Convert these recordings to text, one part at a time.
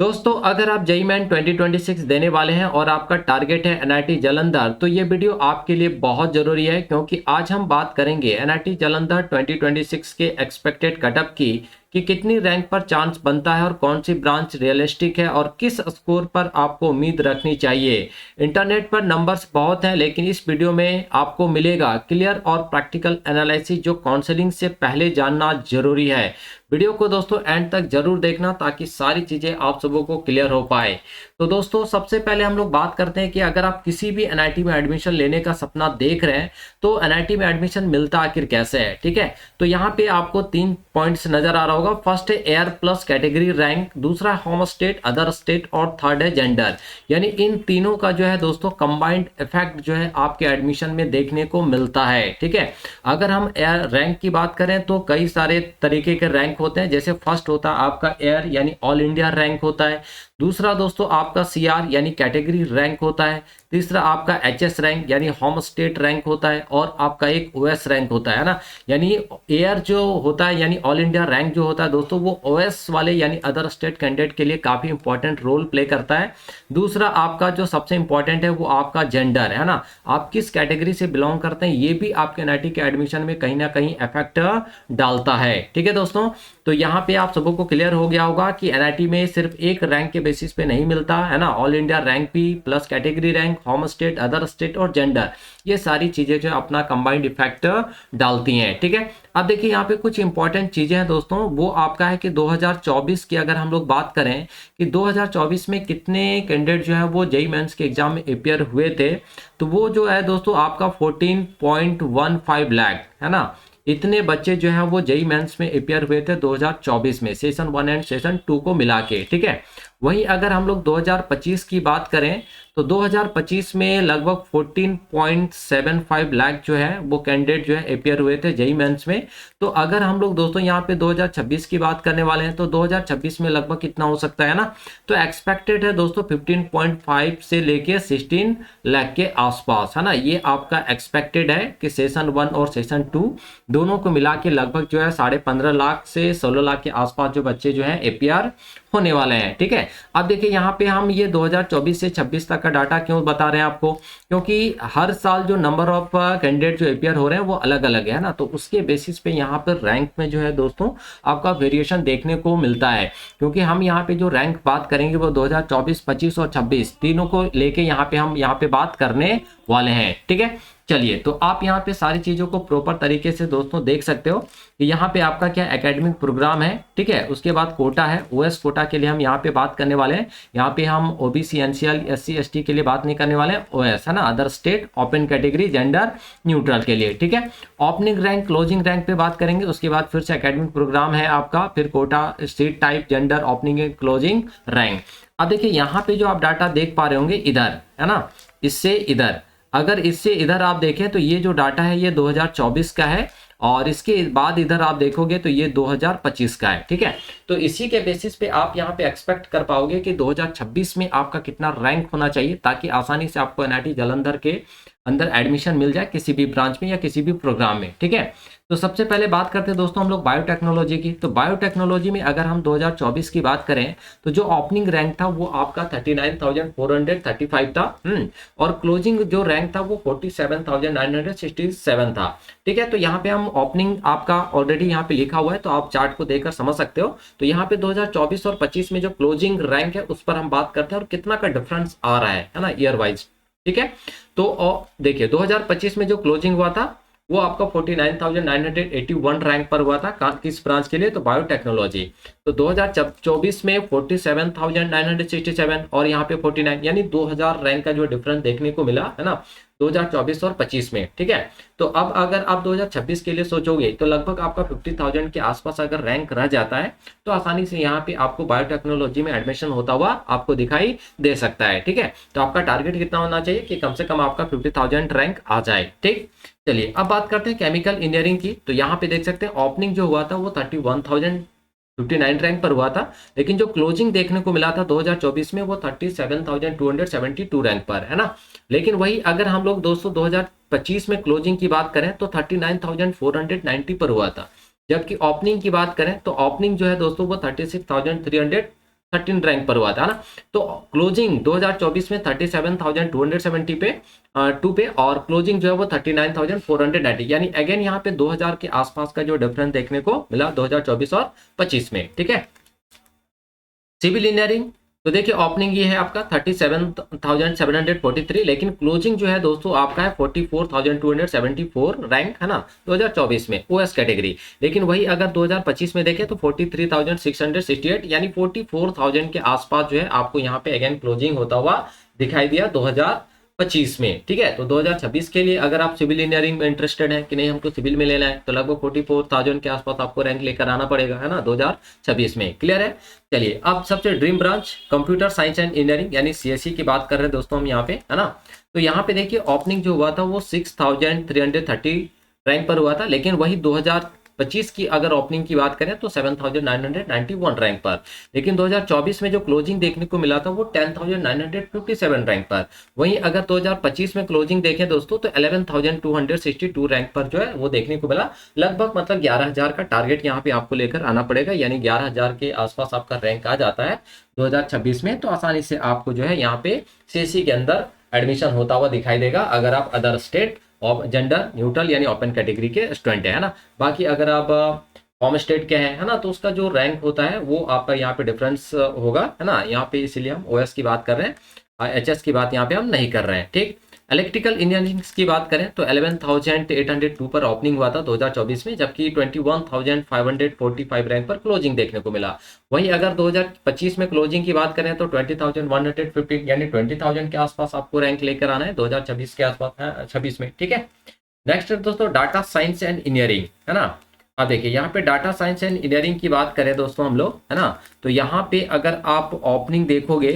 दोस्तों अगर आप जेईई मेन 2026 देने वाले हैं और आपका टारगेट है एनआईटी जालंधर तो ये वीडियो आपके लिए बहुत ज़रूरी है क्योंकि आज हम बात करेंगे एनआईटी जालंधर 2026 के एक्सपेक्टेड कटअप की कि कितनी रैंक पर चांस बनता है और कौन सी ब्रांच रियलिस्टिक है और किस स्कोर पर आपको उम्मीद रखनी चाहिए। इंटरनेट पर नंबर्स बहुत हैं लेकिन इस वीडियो में आपको मिलेगा क्लियर और प्रैक्टिकल एनालिसिस जो काउंसलिंग से पहले जानना जरूरी है। वीडियो को दोस्तों एंड तक जरूर देखना ताकि सारी चीजें आप सबों को क्लियर हो पाए। तो दोस्तों सबसे पहले हम लोग बात करते हैं कि अगर आप किसी भी एनआईटी में एडमिशन लेने का सपना देख रहे हैं तो एनआईटी में एडमिशन मिलता आखिर कैसे है। ठीक है, तो यहाँ पे आपको 3 पॉइंट्स नजर आ रहा होगा। फर्स्ट है एयर प्लस कैटेगरी रैंक, दूसरा होम स्टेट, अदर स्टेट और थर्ड है जेंडर। यानी इन तीनों का जो है दोस्तों कंबाइंड इफेक्ट जो है आपके एडमिशन में देखने को मिलता है। ठीक है, अगर हम एयर रैंक की बात करें तो कई सारे तरीके के रैंक होते हैं। जैसे फर्स्ट होता है आपका एयर यानी ऑल इंडिया रैंक होता है, दूसरा दोस्तों आपका सीआर यानी कैटेगरी रैंक होता है, तीसरा आपका एचएस रैंक यानी होम स्टेट रैंक होता है और आपका एक ओएस रैंक होता है ना। यानी एयर जो होता है यानी ऑल इंडिया रैंक जो होता है दोस्तों वो ओएस वाले यानी अदर स्टेट कैंडिडेट के लिए काफी इंपॉर्टेंट रोल प्ले करता है। दूसरा आपका जो सबसे इंपॉर्टेंट है वो आपका जेंडर है ना, आप किस कैटेगरी से बिलोंग करते हैं ये भी आपके एनआईटी के एडमिशन में कहीं ना कहीं इफेक्ट डालता है। ठीक है दोस्तों, तो यहाँ पे आप सबको क्लियर हो गया होगा कि एनआईटी में सिर्फ एक रैंक के बेसिस पे नहीं मिलता है ना, ऑल इंडिया रैंक भी plus category rank, home state, other state और जेंडर, ये सारी चीजें जो अपना कंबाइंड इफेक्ट डालती हैं। ठीक है, अब देखिए यहाँ पे कुछ इंपॉर्टेंट चीजें हैं दोस्तों, वो आपका है कि 2024 की अगर हम लोग बात करें कि 2024 में कितने कैंडिडेट जो है वो जेईई मेंस के एग्जाम में अपियर हुए थे, तो वो जो है दोस्तों आपका 14.15 लाख है ना। इतने बच्चे जो हैं वो जेईई मेंस में अपियर हुए थे 2024 में, सेशन 1 एंड सेशन 2 को मिला के। ठीक है, वहीं अगर हम लोग 2025 की बात करें तो 2025 में लगभग 14.75 लाख जो है वो कैंडिडेट जो है अपियर हुए थे जेईई मेंस में। तो अगर हम लोग दोस्तों यहाँ पे 2026 की बात करने वाले हैं तो 2026 में लगभग कितना हो सकता है ना, तो एक्सपेक्टेड है दोस्तों 15.5 से लेके 16 लाख के आसपास है ना। ये आपका एक्सपेक्टेड है कि सेशन 1 और सेशन 2 दोनों को मिला के लगभग जो है 15.5 लाख से 16 लाख के आसपास जो बच्चे जो है अपियर होने वाले हैं। ठीक है, अब देखिए यहाँ पे हम ये 2024 से 26 तक का डाटा क्यों बता रहे हैं आपको, क्योंकि हर साल जो नंबर ऑफ कैंडिडेट जो अपियर हो रहे हैं वो अलग अलग है ना, तो उसके बेसिस पे यहाँ पर रैंक में जो है दोस्तों आपका वेरिएशन देखने को मिलता है। क्योंकि हम यहाँ पे जो रैंक बात करेंगे वो 2024, 25 और 26 तीनों को लेके यहाँ पे हम यहाँ पे बात करने वाले हैं। ठीक है, चलिए तो आप यहाँ पे सारी चीजों को प्रॉपर तरीके से दोस्तों देख सकते हो कि यहाँ पे आपका क्या एकेडमिक प्रोग्राम है। ठीक है, उसके बाद कोटा है, ओएस कोटा के लिए हम यहाँ पे बात करने वाले हैं। यहाँ पे हम ओबीसी, एनसीएल, एससी, एसटी के लिए बात नहीं करने वाले हैं, ओएस है ना, other state, open category, gender neutral के लिए। ठीक है, ओपनिंग रैंक, क्लोजिंग रैंक पे बात करेंगे, उसके बाद फिर से एकेडमिक प्रोग्राम है आपका, फिर quota, seat type, gender, opening closing rank. अब देखिए यहाँ पे जो आप डाटा देख पा रहे होंगे इधर है ना, इससे इधर, अगर इससे इधर आप देखें तो ये जो डाटा है ये 2024 का है और इसके बाद इधर आप देखोगे तो ये 2025 का है। ठीक है, तो इसी के बेसिस पे आप यहाँ पे एक्सपेक्ट कर पाओगे कि 2026 में आपका कितना रैंक होना चाहिए ताकि आसानी से आपको एनआईटी जालंधर के अंदर एडमिशन मिल जाए किसी भी ब्रांच में या किसी भी प्रोग्राम में। ठीक है, तो सबसे पहले बात करते हैं दोस्तों हम लोग बायोटेक्नोलॉजी की। तो बायोटेक्नोलॉजी में अगर हम 2024 की बात करें तो जो ओपनिंग रैंक था वो आपका 39,435 था और क्लोजिंग जो रैंक था वो 47,967 था। ठीक है, तो यहाँ पे हम ओपनिंग आपका ऑलरेडी यहाँ पे लिखा हुआ है तो आप चार्ट को देखकर समझ सकते हो। तो यहाँ पे 2024 और 25 में जो क्लोजिंग रैंक है उस पर हम बात करते हैं और कितना का डिफरेंस आ रहा है ना ईयर वाइज। ठीक है, तो देखिए 2025 में जो क्लोजिंग हुआ था वो आपका 49,981 रैंक पर हुआ था, किस ब्रांच के लिए, तो बायोटेक्नोलॉजी। तो 2024 में 47,967 और यहाँ पे 49, यानी 2000 रैंक का जो डिफरेंस देखने को मिला है ना 2024 और 25 में। ठीक है, तो अब अगर आप 2026 के लिए सोचोगे तो लगभग आपका 50,000 के आसपास अगर रैंक रह जाता है तो आसानी से यहाँ पे आपको बायोटेक्नोलॉजी में एडमिशन होता हुआ आपको दिखाई दे सकता है। ठीक है, तो आपका टारगेट कितना होना चाहिए कि कम से कम आपका 50,000 रैंक आ जाए। ठीक, चलिए अब बात करते हैं केमिकल इंजीनियरिंग की। तो यहाँ पे देख सकते हैं ओपनिंग जो हुआ था वो 31,059 रैंक पर हुआ था, लेकिन जो क्लोजिंग देखने को मिला था 2024 में वो 37,272 रैंक पर है ना। लेकिन वही अगर हम लोग दोस्तों 2025 में क्लोजिंग की बात करें तो 39,490 पर हुआ था, जबकि ओपनिंग की बात करें तो ओपनिंग जो है दोस्तों वो 36,300 13 रैंक पर हुआ था ना। तो क्लोजिंग 2024 में 37,270 पे 2 पे, और क्लोजिंग जो है वो 39,490, यानी अगेन यहाँ पे 2000 के आसपास का जो डिफरेंस देखने को मिला 2024 और 25 में। ठीक है, सिविल इंजीनियरिंग तो देखिए ओपनिंग ये है आपका 37,743, लेकिन क्लोजिंग जो है दोस्तों आपका है 44,274 रैंक है ना 2024 में ओएस कैटेगरी। लेकिन वही अगर 2025 में देखें तो 43,668, यानी 44,000 के आसपास जो है आपको यहाँ पे अगेन क्लोजिंग होता हुआ दिखाई दिया 2025 में। ठीक है, तो 2026 के लिए अगर आप सिविल इंजीनियरिंग में इंटरेस्टेड है कि नहीं हमको सिविल में लेना है, तो लगभग 44,000 के आसपास आपको रैंक लेकर आना पड़ेगा है ना 2026 में। क्लियर है। चलिए अब सबसे dream branch computer science and engineering यानी सीएसई की बात कर रहे हैं दोस्तों हम यहाँ पे है ना। तो यहाँ पे देखिए ओपनिंग जो हुआ था वो 6,330 रैंक पर हुआ था, लेकिन वही 2025 की अगर ओपनिंग की बात करें तो 7,991 रैंक पर। लेकिन 2024 में जो क्लोजिंग देखने को मिला था वो 10,957 रैंक पर। वहीं अगर 2025 में क्लोजिंग देखें दोस्तों तो 11,262 रैंक पर जो है वो देखने को मिला। लगभग मतलब 11,000 का टारगेट यहाँ पे आपको लेकर आना पड़ेगा, यानी 11,000 के आसपास आपका रैंक आ जाता है 2026 में, तो आसानी से आपको जो है यहाँ पे सीएसई के अंदर एडमिशन होता हुआ दिखाई देगा अगर आप अदर स्टेट और जेंडर न्यूट्रल यानी ओपन कैटेगरी के स्टूडेंट है ना। बाकी अगर आप होम स्टेट के हैं है ना, तो उसका जो रैंक होता है वो आपका यहाँ पे डिफरेंस होगा है ना यहाँ पे, इसीलिए हम ओएस की बात कर रहे हैं, एचएस की बात यहाँ पे हम नहीं कर रहे हैं। ठीक, इलेक्ट्रिकल इंजीनियरिंग की बात करें तो 11,802 पर ओपनिंग हुआ था 2024 में, जबकि 21,545 रैंक पर क्लोजिंग देखने को मिला। वहीं अगर 2025 में क्लोजिंग की बात करें तो 20,115 यानी 20,000 के आसपास आपको रैंक लेकर आना है 2026 के आसपास 26 में। ठीक है, नेक्स्ट दोस्तों डाटा साइंस एंड इंजीनियरिंग है ना। अब देखिए यहाँ पे डाटा साइंस एंड इंजीनियरिंग की बात करें दोस्तों हम लोग है ना, तो यहाँ पे अगर आप ओपनिंग देखोगे,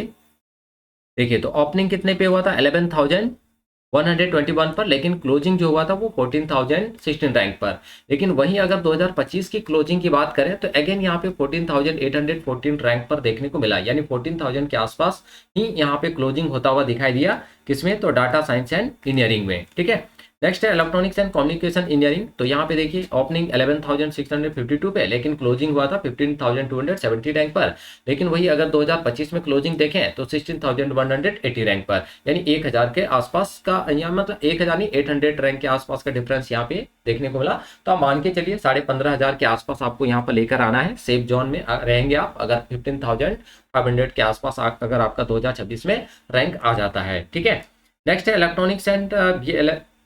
देखिए तो ओपनिंग कितने पे हुआ था 11,121 पर, लेकिन क्लोजिंग जो हुआ था वो 14,016 रैंक पर। लेकिन वहीं अगर 2025 की क्लोजिंग की बात करें तो अगेन यहाँ पे 14,814 रैंक पर देखने को मिला, यानी 14,000 के आसपास ही यहाँ पे क्लोजिंग होता हुआ दिखाई दिया किसमें, तो डाटा साइंस एंड इंजीनियरिंग में। ठीक है, नेक्स्ट है इलेक्ट्रॉनिक्स एंड कम्युनिकेशन इंजीनियरिंग। तो यहाँ पे देखिए ओपनिंग 11,652 पे, लेकिन क्लोजिंग हुआ था 15,270 रैंक पर। लेकिन वही अगर 2025 में क्लोजिंग देखें तो 16,180 रैंक पर, यानी 1,000 के आसपास का, यहाँ मतलब 1,000 नहीं 800 रैंक के आसपास का डिफरेंस यहाँ पे देखने को मिला। तो आप मान के चलिए 15,500 के आसपास आपको यहाँ पर लेकर आना है, सेफ जोन में रहेंगे आप अगर 15,500 के आसपास अगर आपका 2026 में रैंक आ जाता है। ठीक है, नेक्स्ट है इलेक्ट्रॉनिक्स एंड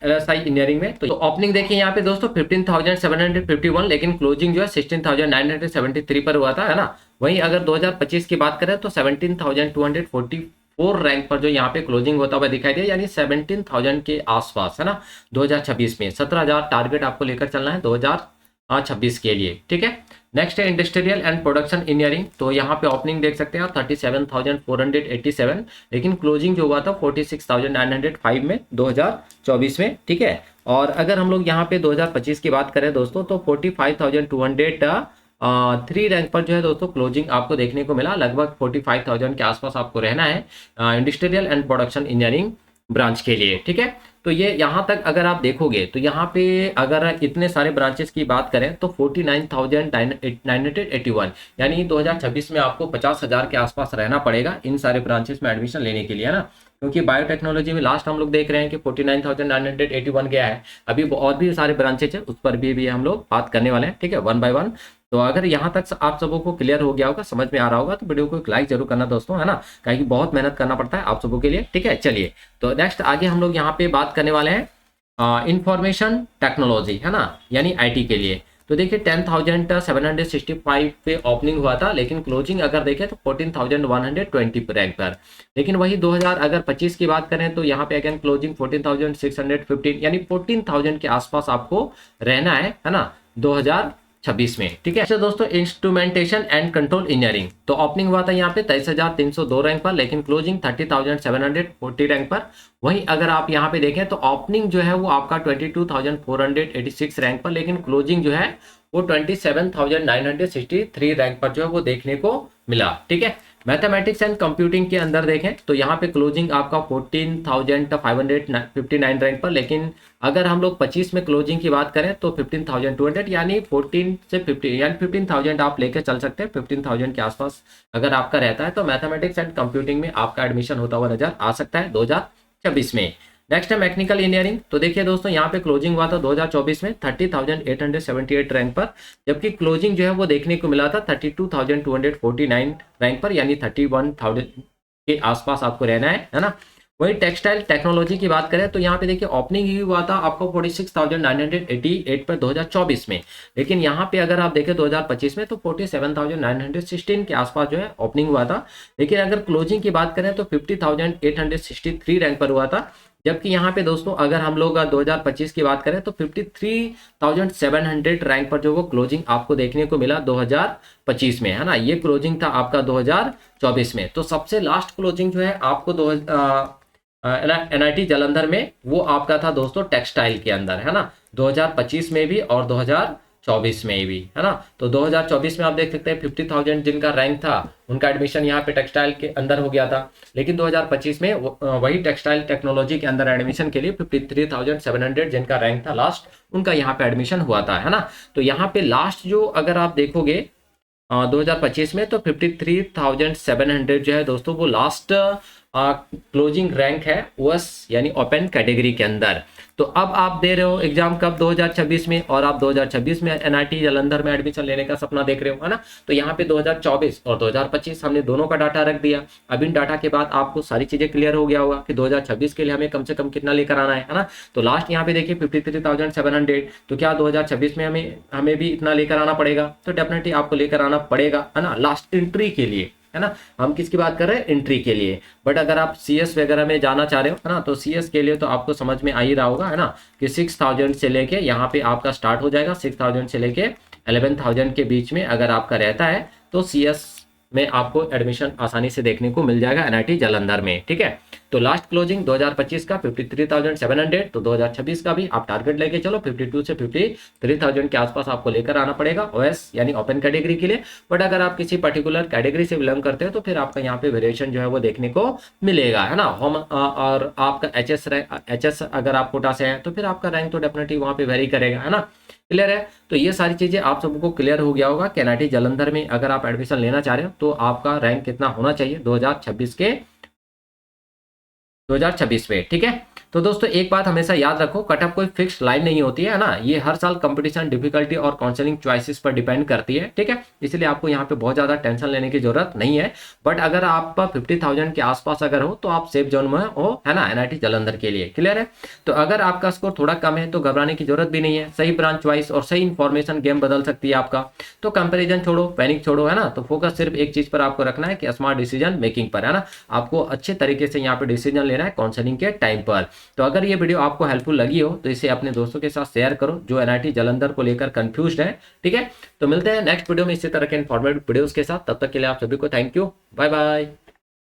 एलएसआई इंजीनियरिंग में। तो ओपनिंग देखिए यहाँ पे दोस्तों 15,751, लेकिन क्लोजिंग जो है 16,973 पर हुआ था है ना। वहीं अगर 2025 की बात करें तो 17,244 रैंक पर जो यहाँ पे क्लोजिंग होता हुआ दिखाई दिया, यानी 17,000 के आसपास है ना 2026 में। 17,000 टारगेट आपको लेकर चलना है 2026 के लिए। ठीक है, नेक्स्ट है इंडस्ट्रियल एंड प्रोडक्शन इंजीनियरिंग। तो यहाँ पे ओपनिंग देख सकते हैं आप 37,487, लेकिन क्लोजिंग जो हुआ था 46,905 में 2024 में। ठीक है, और अगर हम लोग यहाँ पे 2025 की बात करें दोस्तों तो 45,203 रैंक पर जो है दोस्तों क्लोजिंग आपको देखने को मिला। लगभग 45,000 के आसपास आपको रहना है industrial and production engineering branch के लिए। ठीक है, तो ये यहाँ तक अगर आप देखोगे तो यहाँ पे अगर इतने सारे ब्रांचेस की बात करें तो 49,981, यानी 2026 में आपको 50,000 के आसपास रहना पड़ेगा इन सारे ब्रांचेस में एडमिशन लेने के लिए है ना। क्योंकि बायोटेक्नोलॉजी में लास्ट हम लोग देख रहे हैं कि 49,981 गया है। अभी और भी सारे ब्रांचेज है, उस पर भी हम लोग बात करने वाले हैं। ठीक है, 1 बाय 1। तो अगर यहाँ तक आप सबों को क्लियर हो गया होगा, समझ में आ रहा होगा, तो वीडियो को एक लाइक जरूर करना दोस्तों है ना, कहीं बहुत मेहनत करना पड़ता है आप सबों के लिए। ठीक है, चलिए तो नेक्स्ट आगे हम लोग यहाँ पे बात करने वाले हैं इंफॉर्मेशन टेक्नोलॉजी है ना, यानी आईटी के लिए। तो देखिए 10,765 पे ओपनिंग हुआ था, लेकिन क्लोजिंग अगर देखें तो 14,120 रैंक पर। लेकिन वही 2025 की बात करें तो यहाँ पे अगेन क्लोजिंग 14,615, यानी 14,000 के आसपास आपको रहना है ना 2026 में। ठीक है, अच्छा दोस्तों इंस्ट्रूमेंटेशन एंड कंट्रोल इंजीनियरिंग। तो ओपनिंग हुआ था यहाँ पे 23,302 रैंक पर, लेकिन क्लोजिंग 30,740 रैंक पर। वहीं अगर आप यहाँ पे देखें तो ओपनिंग जो है वो आपका 22,486 रैंक पर, लेकिन क्लोजिंग जो है वो 27,963 रैंक पर जो है वो देखने को मिला। ठीक है, मैथमेटिक्स एंड कंप्यूटिंग के अंदर देखें तो यहाँ पे क्लोजिंग आपका 14,559 रैंक पर, लेकिन अगर हम लोग 25 में क्लोजिंग की बात करें तो 15,200, यानी 14 से 50 यानी 15,000 आप लेके चल सकते हैं। 15,000 के आसपास अगर आपका रहता है तो मैथमेटिक्स एंड कंप्यूटिंग में आपका एडमिशन होता हुआ नजर आ सकता है 2026 में। नेक्स्ट है मैकेनिकल इंजीनियरिंग। तो देखिए दोस्तों, यहाँ पे क्लोजिंग हुआ था 2024 में 30,878 रैंक पर, जबकि क्लोजिंग जो है वो देखने को मिला था 32,249 रैंक पर, यानी 31,000 के आसपास आपको रहना है ना। वही टेक्सटाइल टेक्नोलॉजी की बात करें तो यहाँ पे देखिए ओपनिंग ही हुआ था आपको 46,988 पर 2024 में, लेकिन यहाँ पे अगर आप देखें 2025 में तो 47,916 के आसपास जो है ओपनिंग हुआ था। लेकिन अगर क्लोजिंग की बात करें तो 50,863 रैंक पर हुआ था, जबकि यहाँ पे दोस्तों अगर हम लोग 2025 की बात करें तो 53,700 रैंक पर जो वो क्लोजिंग आपको देखने को मिला 2025 में, है ना। ये क्लोजिंग था आपका 2024 में। तो सबसे लास्ट क्लोजिंग जो है आपको NIT जालंधर में वो आपका था दोस्तों टेक्सटाइल के अंदर, है ना, 2025 में भी और 2024 में भी, है ना। तो 2024 में आप देख सकते हैं 50,000 जिनका रैंक था उनका एडमिशन यहाँ पे टेक्सटाइल के अंदर हो गया था, लेकिन 2025 में वही टेक्सटाइल टेक्नोलॉजी के अंदर एडमिशन के लिए 53,700 जिनका रैंक था लास्ट, उनका यहाँ पे एडमिशन हुआ था, है ना। तो यहाँ पे लास्ट जो अगर आप देखोगे 2025 में तो 53,700 जो है दोस्तों वो लास्ट क्लोजिंग रैंक है ओएस यानी ओपन कैटेगरी के अंदर। तो अब आप दे रहे हो एग्जाम कब 2026 में, और आप 2026 में NIT जालंधर में एडमिशन लेने का सपना देख रहे हो, है ना। तो यहाँ पे 2024 और 2025 हमने दोनों का डाटा रख दिया। अब इन डाटा के बाद आपको सारी चीजें क्लियर हो गया होगा कि 2026 के लिए हमें कम से कम कितना लेकर आना है ना। तो लास्ट यहाँ पे देखिए 53,700, तो क्या 2026 में हमें भी इतना लेकर आना पड़ेगा? तो डेफिनेटली आपको लेकर आना पड़ेगा, है ना, लास्ट एंट्री के लिए, है ना। हम किसकी बात कर रहे हैं? एंट्री के लिए। बट अगर आप CS वगैरह में जाना चाह रहे हो, है ना, तो CS के लिए तो आपको समझ में आ ही रहा होगा, है ना, कि 6,000 से लेके यहाँ पे आपका स्टार्ट हो जाएगा। 6,000 से लेके 11,000 के बीच में अगर आपका रहता है तो CS में आपको एडमिशन आसानी से देखने को मिल जाएगा NIT जालंधर में, ठीक है। तो लास्ट क्लोजिंग 2025 का 53,700, तो 2026 का भी आप टारगेट लेके चलो 52 से 53,000 के आसपास आपको लेकर आना पड़ेगा OS यानी ओपन कैटेगरी के लिए। बट अगर आप किसी पर्टिकुलर कैटेगरी से बिलोंग करते हो तो फिर आपका यहाँ पे वेरिएशन जो है वो देखने को मिलेगा, है ना। होम और आपका HS अगर आप कोटा से है तो फिर आपका रैंक तो डेफिनेटली वहाँ पे वेरी करेगा, है ना। क्लियर है? तो ये सारी चीजें आप सबको क्लियर हो गया होगा कि NIT जालंधर में अगर आप एडमिशन लेना चाह रहे हो तो आपका रैंक कितना होना चाहिए 2026 में, ठीक है। तो दोस्तों एक बात हमेशा याद रखो, कटअप कोई फिक्स लाइन नहीं होती है ना, ये हर साल कंपटीशन, डिफिकल्टी और काउंसलिंग चॉइसेस पर डिपेंड करती है, ठीक है। इसलिए आपको यहाँ पे बहुत ज्यादा टेंशन लेने की जरूरत नहीं है। बट अगर आप 50,000 के आसपास अगर हो तो आप सेफ जोन में हो, है ना, NIT जालंधर के लिए। क्लियर है? तो अगर आपका स्कोर थोड़ा कम है तो घबराने की जरूरत भी नहीं है। सही ब्रांच चॉइस और सही इन्फॉर्मेशन गेम बदल सकती है आपका। तो कंपेरिजन छोड़ो, पैनिक छोड़ो, है ना। तो फोकस सिर्फ एक चीज पर आपको रखना है कि स्मार्ट डिसीजन मेकिंग पर, है ना। आपको अच्छे तरीके से यहाँ पे डिसीजन लेना है काउंसलिंग के टाइम पर। तो अगर ये वीडियो आपको हेल्पफुल लगी हो तो इसे अपने दोस्तों के साथ शेयर करो जो NIT जालंधर को लेकर कंफ्यूज्ड है, ठीक है। तो मिलते हैं नेक्स्ट वीडियो में इसी तरह के इन्फॉर्मेटिव वीडियोस के साथ। तब तक के लिए आप सभी को थैंक यू, बाय बाय।